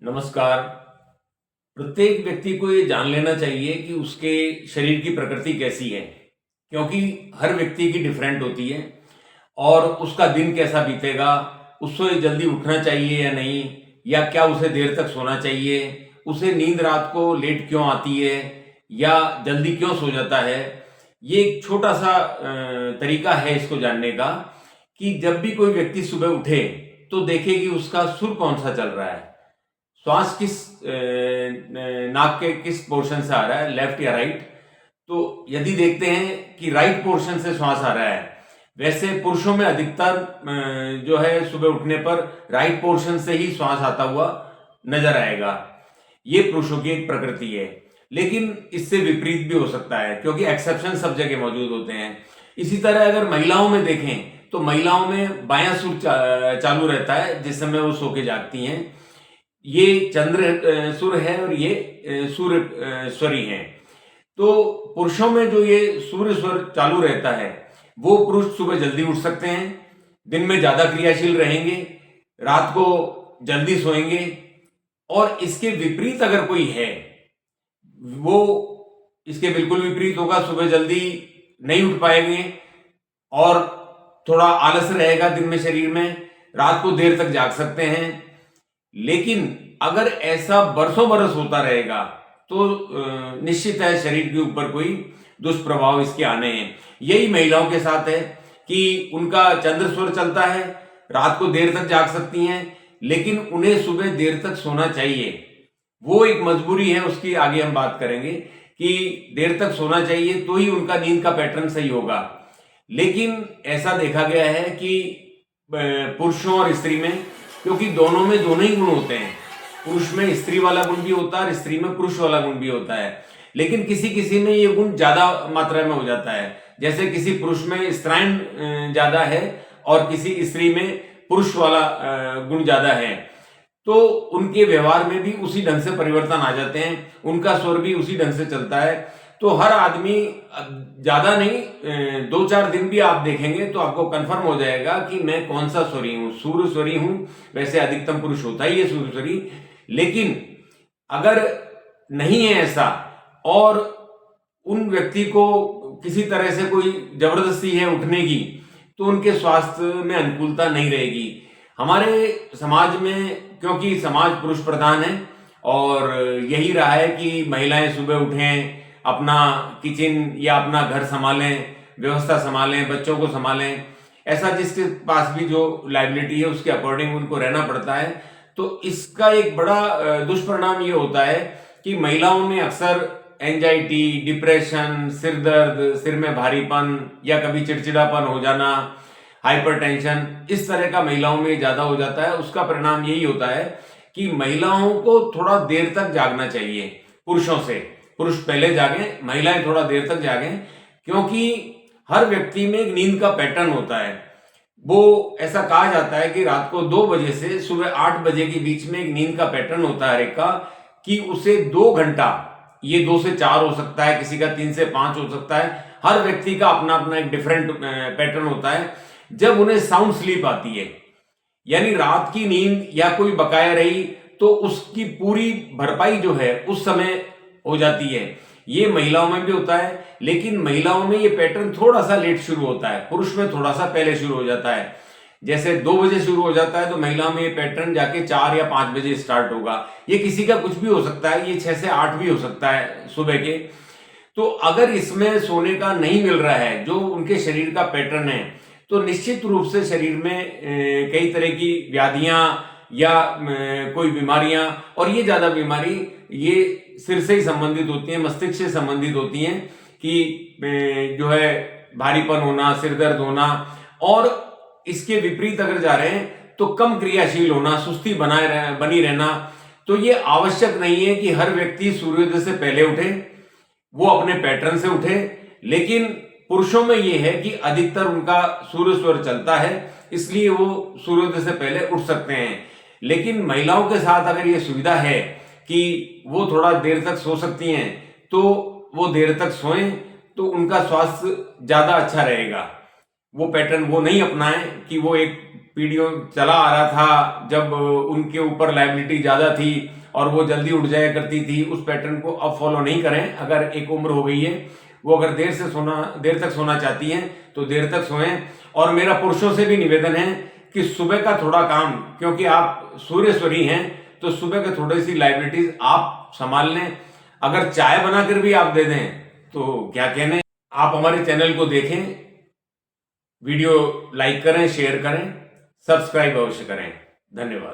नमस्कार। प्रत्येक व्यक्ति को ये जान लेना चाहिए कि उसके शरीर की प्रकृति कैसी है, क्योंकि हर व्यक्ति की डिफरेंट होती है और उसका दिन कैसा बीतेगा, उससे जल्दी उठना चाहिए या नहीं, या क्या उसे देर तक सोना चाहिए, उसे नींद रात को लेट क्यों आती है या जल्दी क्यों सो जाता है। ये एक छोटा सा तरीका है इसको जानने का कि जब भी कोई व्यक्ति सुबह उठे तो देखे कि उसका सुर कौन सा चल रहा है, श्वास किस नाक के किस पोर्शन से आ रहा है, लेफ्ट या राइट। तो यदि देखते हैं कि राइट पोर्शन से श्वास आ रहा है, वैसे पुरुषों में अधिकतर जो है सुबह उठने पर राइट पोर्शन से ही श्वास आता हुआ नजर आएगा। ये पुरुषों की एक प्रकृति है, लेकिन इससे विपरीत भी हो सकता है क्योंकि एक्सेप्शन सब जगह मौजूद होते हैं। इसी तरह अगर महिलाओं में देखें तो महिलाओं में बायां सुर चालू रहता है जिस समय वो सो के जागती हैं। ये चंद्र सुर है और ये सूर्य स्वरी है। तो पुरुषों में जो ये सूर्य स्वर चालू रहता है वो पुरुष सुबह जल्दी उठ सकते हैं, दिन में ज्यादा क्रियाशील रहेंगे, रात को जल्दी सोएंगे। और इसके विपरीत अगर कोई है, वो इसके बिल्कुल विपरीत होगा, सुबह जल्दी नहीं उठ पाएंगे और थोड़ा आलस रहेगा दिन में शरीर में, रात को देर तक जाग सकते हैं। लेकिन अगर ऐसा बरसों बरस होता रहेगा तो निश्चित है शरीर के ऊपर कोई दुष्प्रभाव इसके आने हैं। यही महिलाओं के साथ है कि उनका चंद्र स्वर चलता है, रात को देर तक जाग सकती हैं, लेकिन उन्हें सुबह देर तक सोना चाहिए। वो एक मजबूरी है, उसकी आगे हम बात करेंगे कि देर तक सोना चाहिए तो ही उनका नींद का पैटर्न सही होगा। लेकिन ऐसा देखा गया है कि पुरुषों और स्त्री में, क्योंकि दोनों में दोनों ही गुण होते हैं, पुरुष में स्त्री वाला गुण भी होता है और स्त्री में पुरुष वाला गुण भी होता है, लेकिन किसी किसी में ये गुण ज्यादा मात्रा में हो जाता है। जैसे किसी पुरुष में स्त्रायण ज्यादा है और किसी स्त्री में पुरुष वाला गुण ज्यादा है, तो उनके व्यवहार में भी उसी ढंग से परिवर्तन आ जाते हैं, उनका स्वर भी उसी ढंग से चलता है। तो हर आदमी ज्यादा नहीं, 2-4 दिन भी आप देखेंगे तो आपको कंफर्म हो जाएगा कि मैं कौन सा स्वरी हूं, सूर्य स्वरी हूं। वैसे अधिकतम पुरुष होता ही है सूर्य स्वरी, लेकिन अगर नहीं है ऐसा और उन व्यक्ति को किसी तरह से कोई जबरदस्ती है उठने की, तो उनके स्वास्थ्य में अनुकूलता नहीं रहेगी। हमारे समाज में, क्योंकि समाज पुरुष प्रधान है और यही रहा है कि महिलाएं सुबह उठें, अपना किचन या अपना घर संभालें, व्यवस्था संभालें, बच्चों को संभालें, ऐसा जिसके पास भी जो लाइबिलिटी है उसके अकॉर्डिंग उनको रहना पड़ता है। तो इसका एक बड़ा दुष्परिणाम ये होता है कि महिलाओं में अक्सर एंजाइटी, डिप्रेशन, सिर दर्द, सिर में भारीपन या कभी चिड़चिड़ापन हो जाना, हाइपरटेंशन, इस तरह का महिलाओं में ज्यादा हो जाता है। उसका परिणाम यही होता है कि महिलाओं को थोड़ा देर तक जागना चाहिए पुरुषों से। पुरुष पहले जागें, महिलाएं थोड़ा देर तक जागें, क्योंकि हर व्यक्ति में एक नींद का पैटर्न होता है। वो ऐसा कहा जाता है कि रात को 2 बजे से सुबह 8 बजे के बीच में एक नींद का पैटर्न होता है हर एक का, कि उसे 2 घंटा, ये 2 से 4 हो सकता है, किसी का 3 से 5 हो सकता है, हर व्यक्ति का अपना अपना एक डिफरेंट पैटर्न होता है, जब उन्हें साउंड स्लीप आती है, यानी रात की नींद या कोई बकाया रही तो उसकी पूरी भरपाई जो है उस समय हो जाती है। ये महिलाओं में भी होता है, लेकिन महिलाओं में ये पैटर्न थोड़ा सा लेट शुरू होता है, पुरुष में थोड़ा सा पहले शुरू हो जाता है। जैसे 2 बजे शुरू हो जाता है तो महिलाओं में ये पैटर्न जाके 4 या 5 बजे स्टार्ट होगा। ये किसी का कुछ भी हो सकता है, ये 6 से 8 भी हो सकता है सुबह के। तो अगर इसमें सोने का नहीं मिल रहा है जो उनके शरीर का पैटर्न है, तो निश्चित रूप से शरीर में कई तरह की व्याधियां या कोई बीमारियां, और ये ज्यादा बीमारी ये सिर से ही संबंधित होती है, मस्तिष्क से संबंधित होती हैं, कि जो है भारीपन होना, सिर दर्द होना। और इसके विपरीत अगर जा रहे हैं तो कम क्रियाशील होना, सुस्ती बनी रहना। तो ये आवश्यक नहीं है कि हर व्यक्ति सूर्योदय से पहले उठे, वो अपने पैटर्न से उठे, लेकिन पुरुषों में ये है कि अधिकतर उनका सूर्य स्वर चलता है, इसलिए वो सूर्योदय से पहले उठ सकते हैं। लेकिन महिलाओं के साथ अगर ये सुविधा है कि वो थोड़ा देर तक सो सकती हैं, तो वो देर तक सोएं, तो उनका स्वास्थ्य ज्यादा अच्छा रहेगा। वो पैटर्न वो नहीं अपनाएं कि वो एक पीढ़ियों चला आ रहा था, जब उनके ऊपर लायबिलिटी ज़्यादा थी और वो जल्दी उठ जाया करती थी, उस पैटर्न को अब फॉलो नहीं करें। अगर एक उम्र हो गई है, वो अगर देर तक सोना चाहती हैं तो देर तक सोएं। और मेरा पुरुषों से भी निवेदन है कि सुबह का थोड़ा काम, क्योंकि आप सूर्यस्वरी हैं, तो सुबह के थोड़ी सी लायबिलिटीज आप संभाल लें। अगर चाय बनाकर भी आप दे दें तो क्या कहने। आप हमारे चैनल को देखें, वीडियो लाइक करें, शेयर करें, सब्सक्राइब अवश्य करें। धन्यवाद।